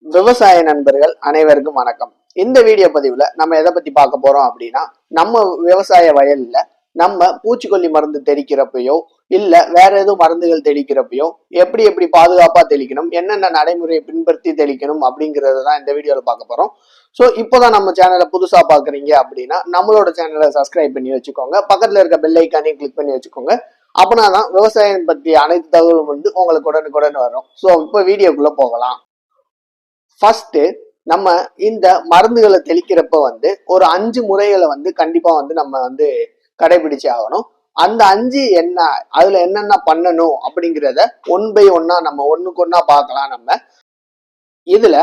விவசாய நண்பர்கள் அனைவருக்கும் வணக்கம். இந்த வீடியோ பதிவுல நம்ம எதை பத்தி பார்க்க போறோம் அப்படின்னா, நம்ம விவசாய வயல்ல நம்ம பூச்சிக்கொல்லி மருந்து தெளிக்கிறப்பையோ இல்ல வேற எதுவும் மருந்துகள் தெளிக்கிறப்பையோ எப்படி எப்படி பாதுகாப்பா தெளிக்கணும், என்னென்ன நடைமுறையை பின்பற்றி தெளிக்கணும் அப்படிங்கறத தான் இந்த வீடியோல பார்க்க போறோம். ஸோ இப்போதான் நம்ம சேனலை புதுசா பாக்குறீங்க அப்படின்னா நம்மளோட சேனலை சப்ஸ்கிரைப் பண்ணி வச்சுக்கோங்க, பக்கத்துல இருக்க பெல் ஐக்கானையும் கிளிக் பண்ணி வச்சுக்கோங்க. அப்படின்னா விவசாயம் பற்றி அனைத்து தகவலும் வந்து உங்களுக்கு உடனுக்குடன் வரும். ஸோ இப்போ வீடியோக்குள்ள போகலாம். ஃபர்ஸ்ட் நம்ம இந்த மருந்துகளை தெளிக்கிறப்ப வந்து ஒரு 5 முறைகளை வந்து கண்டிப்பா வந்து நம்ம வந்து கடைபிடிச்சு ஆகணும். அந்த 5 என்ன, அதுல என்னென்ன பண்ணணும் அப்படிங்கிறத ஒன் பை ஒன்னா நம்ம ஒண்ணுக்கு ஒன்னா பார்க்கலாம். நம்ம இதுல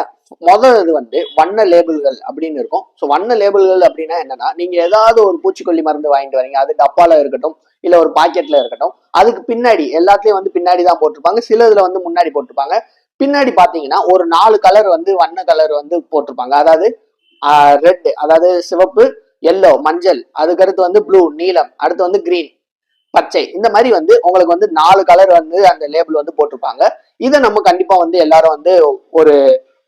முதல்ல வந்து வண்ண லேபிள்கள் அப்படின்னு இருக்கும். ஸோ வண்ண லேபிள்கள் அப்படின்னா என்னன்னா, நீங்க ஏதாவது ஒரு பூச்சிக்கொல்லி மருந்து வாங்கிட்டு வரீங்க, அது டப்பால இருக்கட்டும் இல்ல ஒரு பாக்கெட்ல இருக்கட்டும், அதுக்கு பின்னாடி எல்லாத்துலயும் வந்து பின்னாடி தான் போட்டிருப்பாங்க, சில இதுல வந்து முன்னாடி போட்டிருப்பாங்க. பின்னாடி பாத்தீங்கன்னா ஒரு 4 கலர் வந்து வண்ண கலர் வந்து போட்டிருப்பாங்க. அதாவது ரெட், அதாவது சிவப்பு, எல்லோ மஞ்சள், அதுக்கடுத்து வந்து ப்ளூ நீலம், அடுத்து வந்து கிரீன் பச்சை, இந்த மாதிரி வந்து உங்களுக்கு வந்து 4 கலர் வந்து அந்த லேபிள் வந்து போட்டிருப்பாங்க. இதை நம்ம கண்டிப்பா வந்து எல்லாரும் வந்து ஒரு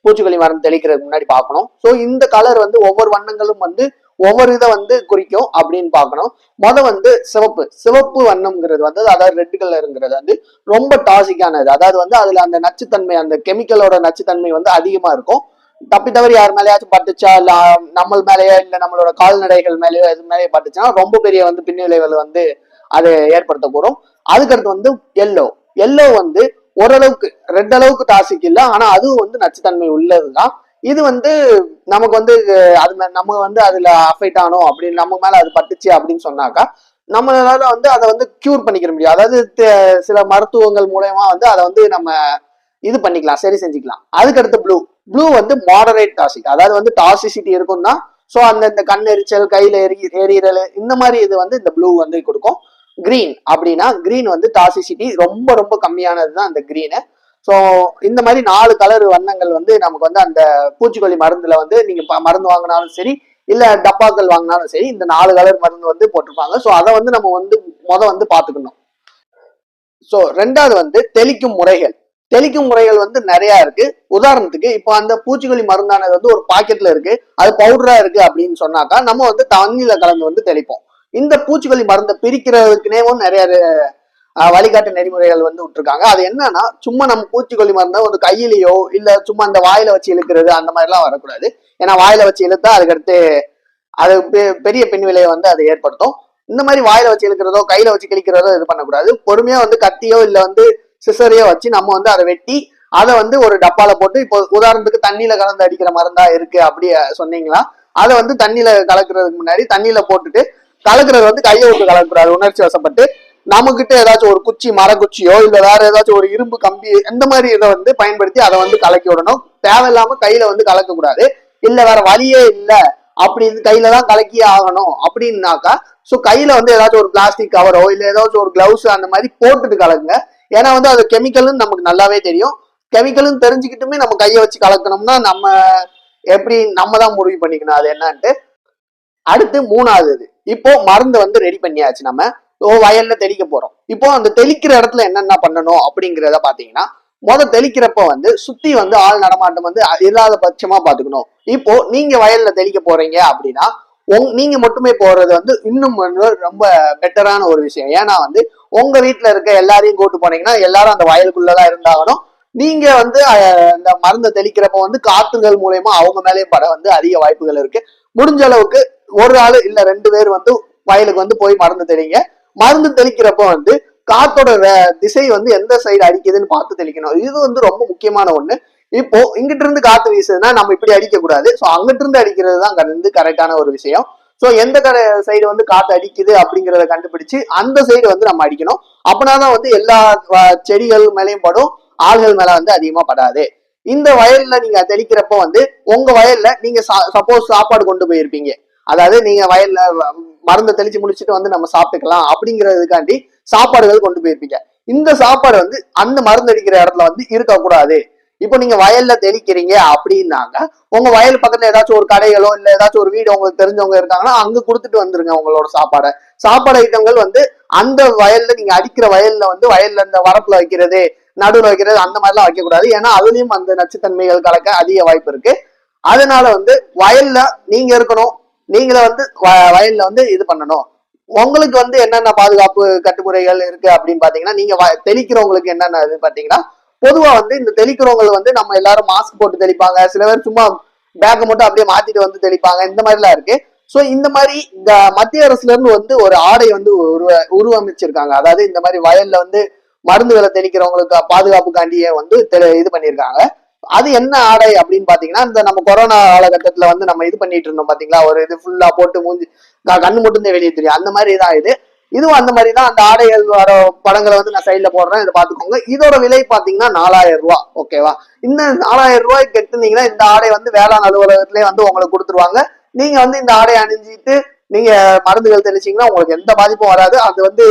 பூச்சிக்கொல்லி மருந்து தெளிக்கிறதுக்கு முன்னாடி பார்க்கணும். ஸோ இந்த கலர் வந்து ஒவ்வொரு வண்ணங்களும் வந்து ஒவ்வொரு இதை வந்து குறிக்கும் அப்படின்னு பார்க்கணும். வந்து சிவப்பு வண்ணம்ங்கிறது வந்து, அதாவது ரெட் கலருங்கிறது வந்து ரொம்ப டாசிக்கானது. அதாவது வந்து அதுல அந்த நச்சுத்தன்மை, அந்த கெமிக்கலோட நச்சுத்தன்மை வந்து அதிகமா இருக்கும். தப்பி தவறி யார் மேலேயாச்சும் பட்டுச்சா இல்ல நம்ம மேலேயோ இல்ல நம்மளோட கால்நடைகள் மேலேயோ எது மேலேயோ பட்டுச்சுன்னா ரொம்ப பெரிய வந்து பின்விளைவுகள் வந்து அது ஏற்படுத்தக்கூடும். அதுக்கடுத்து வந்து எல்லோ வந்து ஓரளவுக்கு ரெட் அளவுக்கு டாசிக் இல்லை, ஆனா அதுவும் வந்து நச்சுத்தன்மை உள்ளதுதான். இது வந்து நமக்கு வந்து அது நம்ம வந்து அதுல அஃபெக்ட் ஆனோம் அப்படின்னு நம்ம மேல அது பட்டுச்சு அப்படின்னு சொன்னாக்கா நம்மளால வந்து அதை வந்து கியூர் பண்ணிக்கிற முடியும். அதாவது சில மருத்துவங்கள் மூலயமா வந்து அதை வந்து நம்ம இது பண்ணிக்கலாம், சரி செஞ்சுக்கலாம். அதுக்கடுத்து ப்ளூ வந்து மாடரேட் டாசிக், அதாவது வந்து டாசிசிட்டி இருக்கும் தான். ஸோ அந்த கண் எரிச்சல், கையில எரியறல், இந்த மாதிரி இது வந்து இந்த ப்ளூ வந்து கொடுக்கும். கிரீன் வந்து டாசிசிட்டி ரொம்ப ரொம்ப கம்மியானது தான் அந்த கிரீனு. ஸோ இந்த மாதிரி 4 கலர் வண்ணங்கள் வந்து நமக்கு வந்து அந்த பூச்சிக்கொல்லி மருந்துல வந்து நீங்க மருந்து வாங்கினாலும் சரி இல்ல டப்பாக்கள் வாங்கினாலும் சரி, இந்த 4 கலர் மருந்து வந்து போட்டிருப்பாங்க. ஸோ அதை வந்து நம்ம வந்து வந்து பாத்துக்கணும். ஸோ ரெண்டாவது வந்து தெளிக்கும் முறைகள் வந்து நிறைய இருக்கு. உதாரணத்துக்கு இப்போ அந்த பூச்சிக்கொல்லி மருந்தானது வந்து ஒரு பாக்கெட்ல இருக்கு, அது பவுடரா இருக்கு அப்படின்னு சொன்னாக்கா நம்ம வந்து தண்ணியில கலந்து வந்து தெளிப்போம். இந்த பூச்சிக்கொல்லி மருந்தை பிரிக்கிறதுக்குனேவும் நிறைய வழிகாட்டு நெறிமுறைகள் வந்து விட்டுருக்காங்க. அது என்னன்னா, சும்மா நம்ம பூச்சிக்கொல்லி மருந்தை ஒரு கையிலையோ இல்ல சும்மா அந்த வாயில வச்சு இழுக்கிறது அந்த மாதிரி எல்லாம் வரக்கூடாது. ஏன்னா வாயில வச்சு இழுத்தா அதுக்கடுத்து அது பெரிய பின் விளைவை வந்து அதை ஏற்படுத்தும். இந்த மாதிரி வாயில வச்சு இழுக்கிறதோ கையில வச்சு கிழிக்கிறதோ இது பண்ணக்கூடாது. பொறுமையா வந்து கத்தியோ இல்ல வந்து சிசரையோ வச்சு நம்ம வந்து அதை வெட்டி அதை வந்து ஒரு டப்பால போட்டு, இப்போ உதாரணத்துக்கு தண்ணியில கலந்து அடிக்கிற மருந்தா இருக்கு அப்படி சொன்னீங்களா, அதை வந்து தண்ணியில கலக்குறதுக்கு முன்னாடி தண்ணியில போட்டுட்டு கலக்குறது வந்து கையை விட்டு கலக்கக்கூடாது. உணர்ச்சி வசப்பட்டு நமக்கிட்ட ஏதாச்சும் ஒரு குச்சி, மரக்குச்சியோ இல்ல வேற ஏதாச்சும் ஒரு இரும்பு கம்பி, இந்த மாதிரி இதை வந்து பயன்படுத்தி அதை வந்து கலக்கி விடணும். தேவையில்லாம கையில வந்து கலக்க கூடாது. இல்ல வேற வழியே இல்ல அப்படி கையில தான் கலக்கியே ஆகணும் அப்படின்னாக்கா, ஸோ கையில வந்து ஏதாச்சும் ஒரு பிளாஸ்டிக் கவரோ இல்ல ஏதாச்சும் ஒரு கிளவுஸ் அந்த மாதிரி போட்டுட்டு கலக்குங்க. ஏன்னா வந்து அது கெமிக்கல்னு நமக்கு நல்லாவே தெரியும். கெமிக்கல்னு தெரிஞ்சுக்கிட்டுமே நம்ம கையை வச்சு கலக்கணும்னா நம்ம எப்படி நம்ம தான் முடிவு பண்ணிக்கணும் அது என்னன்ட்டு. அடுத்து மூணாவது, இப்போ மருந்து வந்து ரெடி பண்ணியாச்சு, நம்ம வயல்ல தெளிக்க போறோம். இப்போ அந்த தெளிக்கிற இடத்துல என்னென்ன பண்ணணும் அப்படிங்கிறத பாத்தீங்கன்னா, தெளிக்கிறப்ப வந்து சுத்தி வந்து ஆள் நடமாட்டம் வந்து இல்லாத பட்சமா பாத்துக்கணும். இப்போ நீங்க வயல்ல தெளிக்க போறீங்க அப்படின்னா நீங்க மட்டுமே போறது வந்து இன்னும் ரொம்ப பெட்டரான ஒரு விஷயம். ஏன்னா வந்து உங்க வீட்டுல இருக்க எல்லாரையும் கூட்டு போனீங்கன்னா எல்லாரும் அந்த வயலுக்குள்ளதான் இருந்தாகணும். நீங்க வந்து இந்த மருந்தை தெளிக்கிறப்ப வந்து காத்துகள் மூலயமா அவங்க மேலேயும் பட வந்து அதிக வாய்ப்புகள் இருக்கு. முடிஞ்ச அளவுக்கு ஒரு ஆளு இல்ல 2 பேர் வந்து வயலுக்கு வந்து போய் மருந்து தெளிங்க. மருந்து தெளிக்கிறப்ப வந்து காத்தோட திசை வந்து எந்த சைடு அடிக்குதுன்னு பார்த்து தெளிக்கணும். இது வந்து ரொம்ப முக்கியமான ஒண்ணு. இப்போ இங்கிட்ட இருந்து காத்து வீசுதுன்னா நம்ம இப்படி அடிக்க கூடாது. ஸோ அங்கிட்ட இருந்து அடிக்கிறது தான் வந்து கரெக்டான ஒரு விஷயம். ஸோ எந்த சைடு வந்து காத்து அடிக்குது அப்படிங்கிறத கண்டுபிடிச்சு அந்த சைடு வந்து நம்ம அடிக்கணும். அப்படின்னாதான் வந்து எல்லா செடிகள் மேலேயும் படும், ஆள்கள் மேல வந்து அதிகமா படாது. இந்த வயல்ல நீங்க தெளிக்கிறப்ப வந்து உங்க வயல்ல நீங்க சப்போஸ் சாப்பாடு கொண்டு போயிருப்பீங்க, அதாவது நீங்க வயல்ல மருந்து தெளிச்சு முடிச்சுட்டு வந்து நம்ம சாப்பிட்டுக்கலாம் அப்படிங்கிறதுக்காண்டி சாப்பாடுகள் கொண்டு போயிருப்பீங்க. இந்த சாப்பாடு வந்து அந்த மருந்து அடிக்கிற இடத்துல வந்து இருக்கக்கூடாது. இப்போ நீங்க வயல்ல தெளிக்கிறீங்க அப்படின்னாங்க, உங்க வயல் பக்கத்துல ஏதாச்சும் ஒரு கடைகளோ இல்ல ஏதாச்சும் ஒரு வீடு உங்களுக்கு தெரிஞ்சவங்க இருக்காங்கன்னா அங்க கொடுத்துட்டு வந்துருங்க உங்களோட சாப்பாடு ஐட்டங்கள் வந்து அந்த வயல்ல நீங்க அடிக்கிற வயல்ல வந்து வயல்ல இந்த வரப்புல வைக்கிறது, நடுவில் வைக்கிறது அந்த மாதிரிலாம் வைக்கக்கூடாது. ஏன்னா அதுலயும் அந்த நச்சுத்தன்மைகள் கலக்க அதிக வாய்ப்பு இருக்கு. அதனால வந்து வயல்ல நீங்க இருக்கணும், நீங்களே வந்து வயல்ல வந்து இது பண்ணணும். உங்களுக்கு வந்து என்னென்ன பாதுகாப்பு கட்டுமுறைகள் இருக்கு அப்படின்னு பாத்தீங்கன்னா, நீங்க தெளிக்கிறவங்களுக்கு என்னென்ன இது பாத்தீங்கன்னா, பொதுவா வந்து இந்த தெளிக்கிறவங்க வந்து நம்ம எல்லாரும் மாஸ்க் போட்டு தெளிப்பாங்க, சில பேர் சும்மா பேக்கை மட்டும் அப்படியே மாத்திட்டு வந்து தெளிப்பாங்க, இந்த மாதிரிலாம் இருக்கு. சோ இந்த மாதிரி இந்த மத்திய அரசுல இருந்து வந்து ஒரு ஆடை வந்து உருவமைச்சிருக்காங்க. அதாவது இந்த மாதிரி வயல்ல வந்து மருந்துகளை தெளிக்கிறவங்களுக்கு பாதுகாப்புக்காண்டியே வந்து இது பண்ணியிருக்காங்க. அது என்ன ஆடை அப்படின்னு பாத்தீங்கன்னா, இந்த நம்ம கொரோனா காலகட்டத்துல வந்து நம்ம இது பண்ணிட்டு இருந்தோம் பாத்தீங்களா, ஒரு இது ஃபுல்லா போட்டு மூஞ்சி கண்ணு மட்டும் தான் வெளியே தெரியும், அந்த மாதிரி தான் இதுவும் அந்த மாதிரி தான். அந்த ஆடைகள் வர படங்களை வந்து நான் சைட்ல போடுறேன், இதை பாத்துக்கோங்க. இதோட விலை பாத்தீங்கன்னா 4000 ரூபாய். ஓகேவா? இந்த 4000 ரூபாய்க்கு எடுத்துருந்தீங்கன்னா இந்த ஆடை வந்து வேளாண் அலுவலகத்திலே வந்து உங்களுக்கு கொடுத்துருவாங்க. நீங்க வந்து இந்த ஆடையை அணிஞ்சிட்டு நீங்க மருந்துகள் தெளிச்சீங்கன்னா உங்களுக்கு எந்த பாதிப்பும் வராது. அது வந்து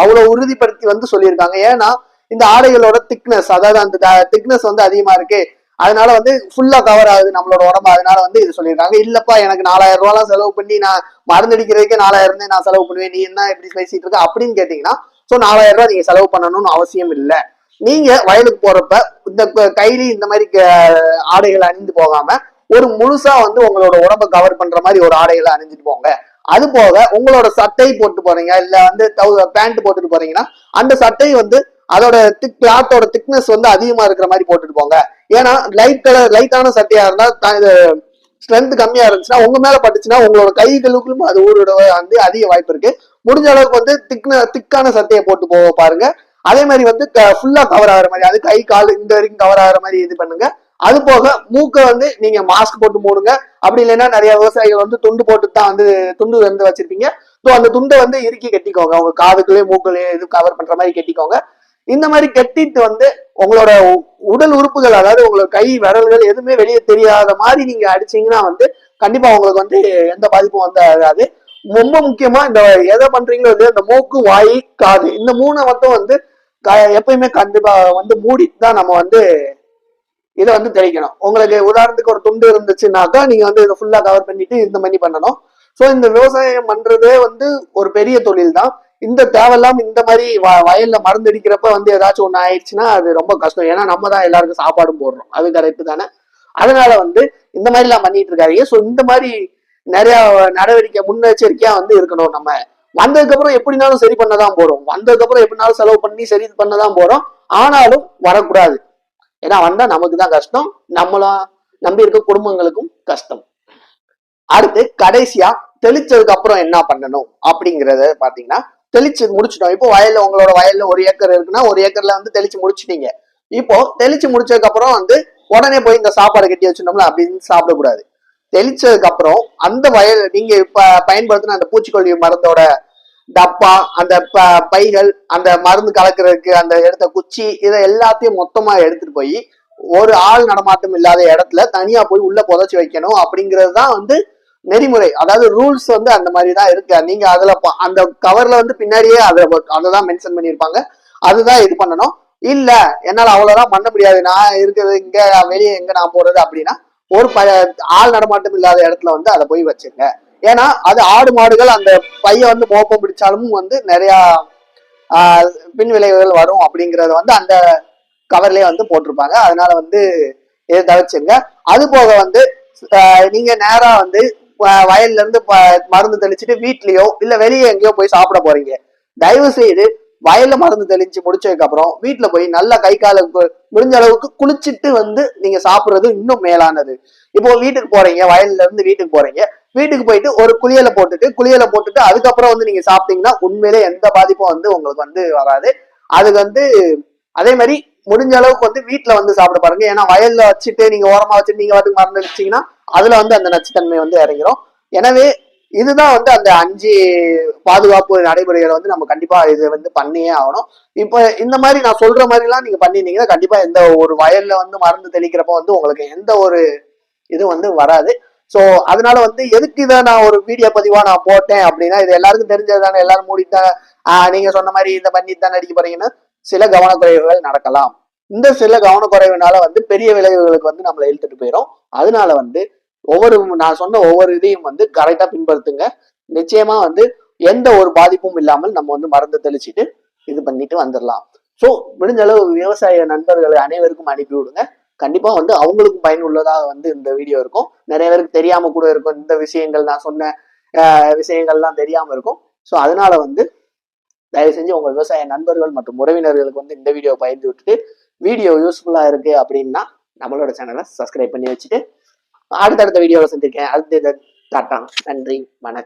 அவ்வளவு உறுதிப்படுத்தி வந்து சொல்லியிருக்காங்க. ஏன்னா இந்த ஆடைகளோட திக்னஸ், அதாவது அந்த திக்னஸ் வந்து அதிகமா இருக்கு, அதனால வந்து ஃபுல்லா கவர் ஆகுது நம்மளோட உடம்பு. அதனால வந்து இது சொல்லியிருக்காங்க. இல்லப்பா எனக்கு 4000 ரூபாய் செலவு பண்ணி நான் மருந்தடிக்கிறதுக்கே 4000 நான் செலவு பண்ணுவேன், நீ என்ன எப்படி பேசிட்டு இருக்க அப்படின்னு கேட்டீங்கன்னா, சோ 4000 ரூபாய் நீங்க செலவு பண்ணணும்னு அவசியம் இல்லை. நீங்க வயலுக்கு போறப்ப இந்த கைலி இந்த மாதிரி ஆடைகள் அணிந்து போகாம ஒரு முழுசா வந்து உங்களோட உடம்ப கவர் பண்ற மாதிரி ஒரு ஆடைகளை அணிஞ்சிட்டு போங்க. அது போக உங்களோட சட்டை போட்டு போறீங்க, இல்ல வந்து பேண்ட் போட்டுட்டு போறீங்கன்னா அந்த சட்டை வந்து அதோட கிளாத்தோட திக்னஸ் வந்து அதிகமா இருக்கிற மாதிரி போட்டுட்டு போங்க. ஏன்னா லைட்டான சட்டையா இருந்தா ஸ்ட்ரென்த் கம்மியா இருந்துச்சுன்னா உங்க மேல பட்டுச்சுன்னா உங்களோட கைகளுக்கும் அது ஊரோட வந்து அதிக வாய்ப்பு இருக்கு. முடிஞ்ச அளவுக்கு வந்து திக்கான சட்டையை போட்டு போக பாருங்க. அதே மாதிரி வந்து ஃபுல்லா கவர் ஆகிற மாதிரி, அது கை கால் இந்த வரைக்கும் கவர் ஆகிற மாதிரி இது பண்ணுங்க. அது போக மூக்க வந்து நீங்க மாஸ்க் போட்டு மூடுங்க. அப்படி இல்லைன்னா நிறைய விவசாயிகள் வந்து துண்டு போட்டு தான் வந்து துண்டு வந்து வச்சிருப்பீங்க. ஸோ அந்த துண்டை வந்து இறுக்கி கட்டிக்கோங்க, உங்க காதுக்குள்ளேயே மூக்குள்ளேயே இது கவர் பண்ற மாதிரி கட்டிக்கோங்க. இந்த மாதிரி கட்டிட்டு வந்து உங்களோட உடல் உறுப்புகள், அதாவது உங்களோட கை விரல்கள் எதுவுமே வெளியே தெரியாத மாதிரி நீங்க அடிச்சீங்கன்னா வந்து கண்டிப்பா உங்களுக்கு வந்து எந்த பாதிப்பும் வந்து ஆகாது. ரொம்ப முக்கியமா இந்த எதை பண்றீங்களோ இல்லையோ இந்த மூக்கு, வாய், காது, இந்த மூணை மட்டும் வந்து எப்பயுமே கண்டிப்பா வந்து மூடிட்டு தான் நம்ம வந்து இதை வந்து தெளிக்கணும். உங்களுக்கு உதாரணத்துக்கு ஒரு துண்டு இருந்துச்சுன்னாக்கா நீங்க வந்து இதை ஃபுல்லா கவர் பண்ணிட்டு இந்த மாதிரி பண்ணணும். ஸோ இந்த விவசாயம் பண்றதே வந்து ஒரு பெரிய தொழில் தான். இந்த தேவையில்லாம இந்த மாதிரி வயல்ல மருந்து அடிக்கிறப்ப வந்து ஏதாச்சும் ஒண்ணு ஆயிடுச்சுன்னா அது ரொம்ப கஷ்டம். ஏன்னா நம்ம தான் எல்லாருக்கும் சாப்பாடும் போடுறோம், அது கரெக்ட் தானே? அதனால வந்து இந்த மாதிரி எல்லாம் பண்ணிட்டு இருக்காங்க. ஸோ இந்த மாதிரி நிறைய நடவடிக்கை முன்னெச்சரிக்கையா வந்து இருக்கணும். நம்ம வந்ததுக்கு அப்புறம் எப்படினாலும் சரி பண்ணதான் போறோம், வந்ததுக்கு அப்புறம் எப்படினாலும் செலவு பண்ணி சரி பண்ணதான் போறோம். ஆனாலும் வரக்கூடாது. ஏன்னா வந்தா நமக்கு தான் கஷ்டம், நம்மளும் நம்பி இருக்க குடும்பங்களுக்கும் கஷ்டம். அடுத்து கடைசியா தெளிச்சதுக்கு அப்புறம் என்ன பண்ணணும் அப்படிங்கறத பாத்தீங்கன்னா, தெளிச்சு முடிச்சிட்டோம். இப்போ வயல்ல உங்களோட வயல்ல 1 ஏக்கர் இருக்குன்னா 1 ஏக்கர்ல வந்து தெளிச்சு முடிச்சிட்டீங்க. இப்போ தெளிச்சு முடிச்சதுக்கு அப்புறம் வந்து உடனே போய் இந்த சாப்பாடு கட்டி வச்சிருந்தோம்ல அப்படின்னு சாப்பிடக்கூடாது. தெளிச்சதுக்கு அப்புறம் அந்த வயல் நீங்க இப்ப பயன்படுத்தின அந்த பூச்சிக்கொல்லி மருந்தோட டப்பா, அந்த பைகள், அந்த மருந்து கலக்கிறதுக்கு அந்த எடுத்த குச்சி, இதை எல்லாத்தையும் மொத்தமா எடுத்துட்டு போய் ஒரு ஆள் நடமாட்டம் இல்லாத இடத்துல தனியா போய் உள்ள புதைச்சி வைக்கணும். அப்படிங்கிறது தான் வந்து நெறிமுறை, அதாவது ரூல்ஸ் வந்து அந்த மாதிரி தான் இருக்கு. நீங்க அதுல அந்த கவர்ல வந்து பின்னாடியே அததான் மென்ஷன் பண்ணியிருப்பாங்க, அதுதான் இது பண்ணணும். இல்ல என்னால அவ்வளவுதான் பண்ண முடியாது, நான் இருக்கிறது இங்க வெளியே எங்க நான் போறது அப்படின்னா ஒரு ஆள் நடமாட்டம் இல்லாத இடத்துல வந்து அதை போய் வச்சுங்க. ஏன்னா அது ஆடு மாடுகள் அந்த பைய வந்து மோப்பம் பிடிச்சாலும் வந்து நிறைய பின் விளைவுகள் வரும் அப்படிங்கறத வந்து அந்த கவர்லயே வந்து போட்டிருப்பாங்க. அதனால வந்து இதை தவிர்த்துங்க. அது போக வந்து நீங்க நேரா வந்து வயல்ல இருந்து மருந்து தெளிச்சுட்டு வீட்லயோ இல்ல வெளியே எங்கேயோ போய் சாப்பிட போறீங்க, தயவு செய்து வயல்ல மருந்து தெளிச்சு முடிச்சதுக்கு அப்புறம் வீட்டுல போய் நல்லா கை காலுக்கு முடிஞ்ச அளவுக்கு குளிச்சுட்டு வந்து நீங்க சாப்பிடுறது இன்னும் மேலானது. இப்போ வீட்டுக்கு போறீங்க, வயல்ல இருந்து வீட்டுக்கு போறீங்க, வீட்டுக்கு போயிட்டு ஒரு குளியலை போட்டுட்டு அதுக்கப்புறம் வந்து நீங்க சாப்பிட்டீங்கன்னா உண்மையிலே எந்த பாதிப்பும் வந்து உங்களுக்கு வந்து வராது. அதுக்கு வந்து அதே மாதிரி முடிஞ்ச அளவுக்கு வந்து வீட்டுல வந்து சாப்பிட பாருங்க. ஏன்னா வயல்ல வச்சுட்டு நீங்க ஓரமா வச்சுட்டு நீங்க வந்து மருந்து அடிச்சீங்கன்னா அதுல வந்து அந்த நச்சுத்தன்மை வந்து இறங்கிரும். எனவே இதுதான் வந்து அந்த 5 பாதுகாப்பு நடைமுறைகளை வந்து நம்ம கண்டிப்பா இது வந்து பண்ணியே ஆகணும். இப்ப இந்த மாதிரி நான் சொல்ற மாதிரி எல்லாம் நீங்க பண்ணிருந்தீங்கன்னா கண்டிப்பா எந்த ஒரு வயல்ல வந்து மருந்து தெளிக்கிறப்ப வந்து உங்களுக்கு எந்த ஒரு இது வந்து வராது. சோ அதனால வந்து எதுக்கு இதை நான் ஒரு வீடியோ பதிவா நான் போட்டேன் அப்படின்னா, இது எல்லாருக்கும் தெரிஞ்சது தானே, எல்லாரும் மூடித்தானே நீங்க சொன்ன மாதிரி இதை பண்ணிட்டு தானே அடிக்க போறீங்கன்னா சில கவனக்குறைவுகள் நடக்கலாம். இந்த சில கவனக்குறைவுனால வந்து பெரிய விளைவுகளுக்கு வந்து நம்மளை இழுத்துட்டு போயிடும். அதனால வந்து நான் சொன்ன ஒவ்வொரு இதையும் வந்து கரெக்டா பின்படுத்துங்க. நிச்சயமா வந்து எந்த ஒரு பாதிப்பும் இல்லாமல் நம்ம வந்து மருந்து தெளிச்சுட்டு இது பண்ணிட்டு வந்துடலாம். ஸோ முடிஞ்ச அளவு விவசாய நண்பர்களை அனைவருக்கும் அனுப்பி விடுங்க. கண்டிப்பா வந்து அவங்களுக்கும் பயனுள்ளதாக வந்து இந்த வீடியோ இருக்கும். நிறைய பேருக்கு தெரியாம கூட இருக்கும், இந்த விஷயங்கள் நான் சொன்ன விஷயங்கள்லாம் தெரியாம இருக்கும். ஸோ அதனால வந்து தயவு செஞ்சு உங்க விவசாய நண்பர்கள் மற்றும் உறவினர்களுக்கு வந்து இந்த வீடியோ பகிர்ந்து விட்டுட்டு, வீடியோ யூஸ்ஃபுல்லா இருக்கு அப்படின்னா நம்மளோட சேனலை சப்ஸ்கிரைப் பண்ணி வச்சுட்டு அடுத்தடுத்த வீடியோவை சந்திருக்கேன். அடுத்த டாட்டா, நன்றி, வணக்கம்.